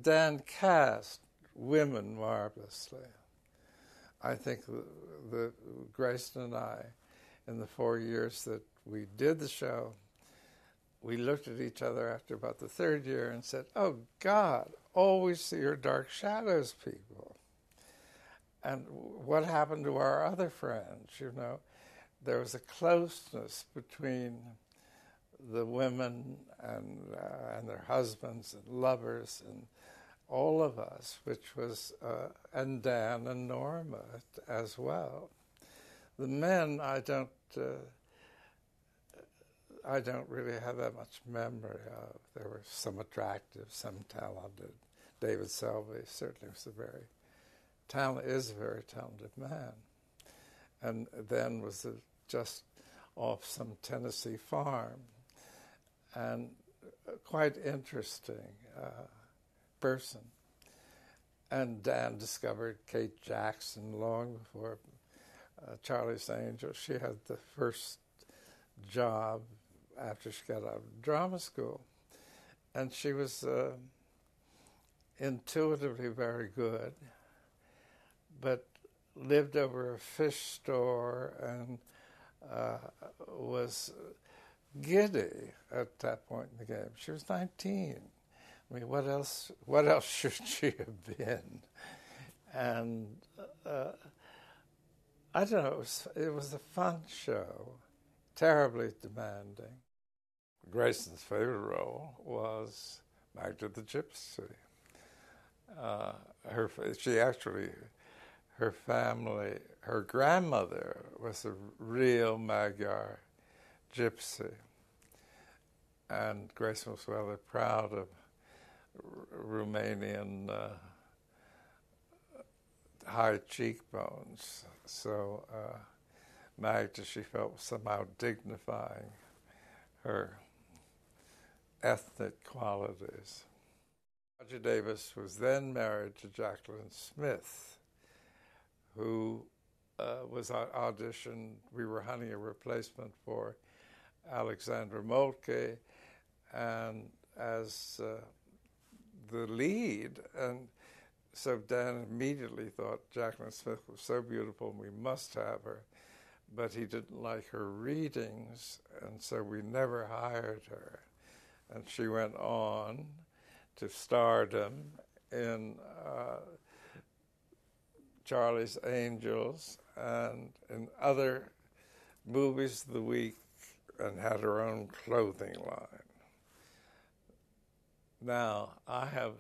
Dan cast women marvelously. I think the Grayson and I, in the 4 years that we did the show, we looked at each other after about the third year and said, "Oh, God, always see your dark shadows, people." And what happened to our other friends, you know? There was a closeness between the women and their husbands and lovers and all of us, which was, and Dan and Norma as well. The men, I don't really have that much memory of. There were some attractive, some talented. David Selby certainly was a very talented man. And then was just off some Tennessee farm. And quite interesting person. And Dan discovered Kate Jackson long before Charlie's Angels. She had the first job after she got out of drama school. And she was intuitively very good, but lived over a fish store and was giddy at that point in the game. She was 19. I mean, what else should she have been? And I don't know, it was a fun show, terribly demanding. Grayson's favorite role was Magda the Gypsy. Her family, her grandmother was a real Magyar gypsy. And Grayson was rather proud of Romanian high cheekbones. So Magda, she felt, was somehow dignifying her ethnic qualities. Roger Davis was then married to Jacqueline Smith, who was auditioned. We were hunting a replacement for Alexandra Moltke, and as the lead, and so Dan immediately thought Jacqueline Smith was so beautiful and we must have her, but he didn't like her readings, and so we never hired her. And she went on to stardom in Charlie's Angels and in other movies of the week, and had her own clothing line. Now, I have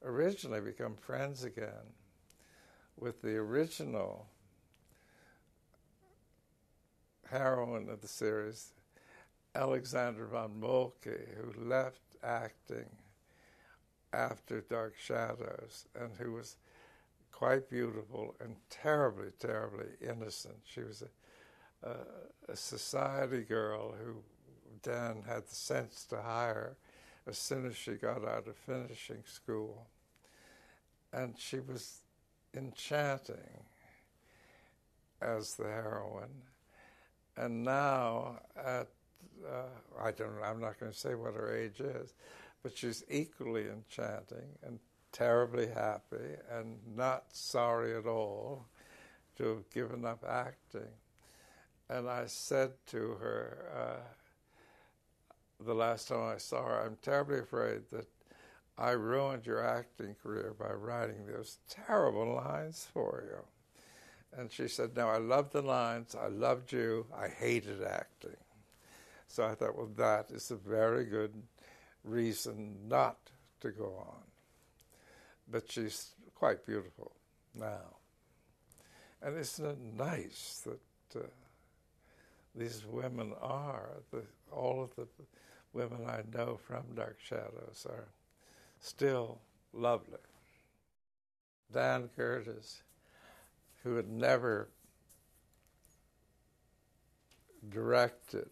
originally become friends again with the original heroine of the series, Alexandra von Moltke, who left acting after Dark Shadows and who was quite beautiful and terribly, terribly innocent. She was a society girl who Dan had the sense to hire as soon as she got out of finishing school. And she was enchanting as the heroine. And now at, I'm not going to say what her age is, but she's equally enchanting and terribly happy and not sorry at all to have given up acting. And I said to her the last time I saw her, "I'm terribly afraid that I ruined your acting career by writing those terrible lines for you." And she said, "No, I loved the lines, I loved you, I hated acting." So I thought, well, that is a very good reason not to go on. But she's quite beautiful now. And isn't it nice that these women are, all of the women I know from Dark Shadows are still lovely. Dan Curtis, who had never directed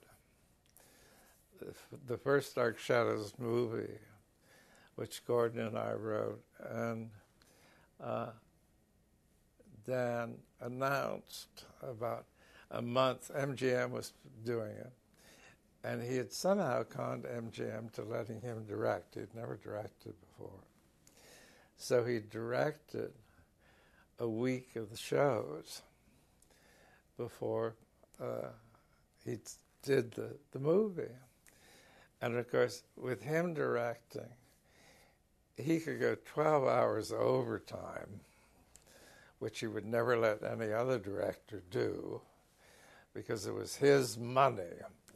the first Dark Shadows movie, which Gordon and I wrote, and Dan announced about a month, MGM was doing it, and he had somehow conned MGM to letting him direct. He'd never directed before. So he directed a week of the shows before he did the movie. And of course, with him directing, he could go 12 hours overtime, which he would never let any other director do, because it was his money,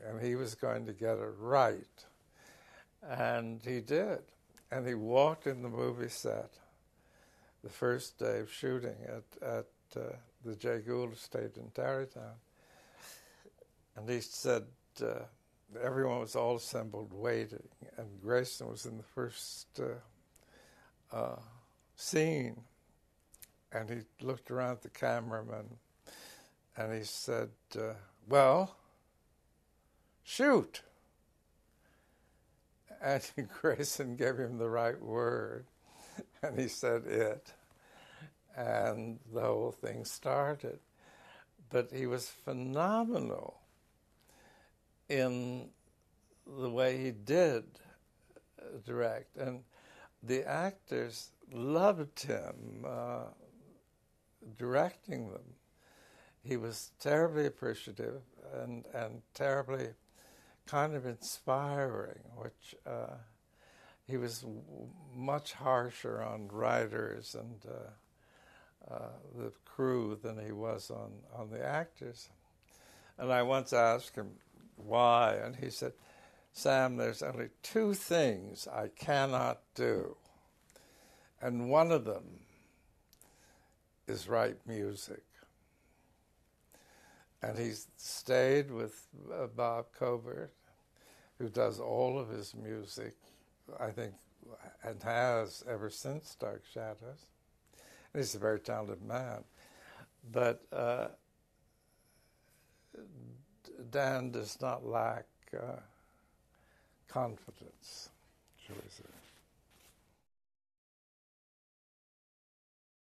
and he was going to get it right. And he did. And he walked in the movie set the first day of shooting at the Jay Gould estate in Tarrytown. And he said, everyone was all assembled waiting, and Grayson was in the first scene. And he looked around at the cameraman, and he said, well, shoot. And Grayson gave him the right word, and he said it, and the whole thing started. But he was phenomenal in the way he did direct, and the actors loved him directing them. He was terribly appreciative and terribly kind of inspiring, which he was much harsher on writers and the crew than he was on the actors. And I once asked him why, and he said, Sam, there's only two things I cannot do, and one of them is write music. And he stayed with Bob Covert, who does all of his music, I think, and has ever since Dark Shadows. And he's a very talented man. But Dan does not lack confidence, shall we say.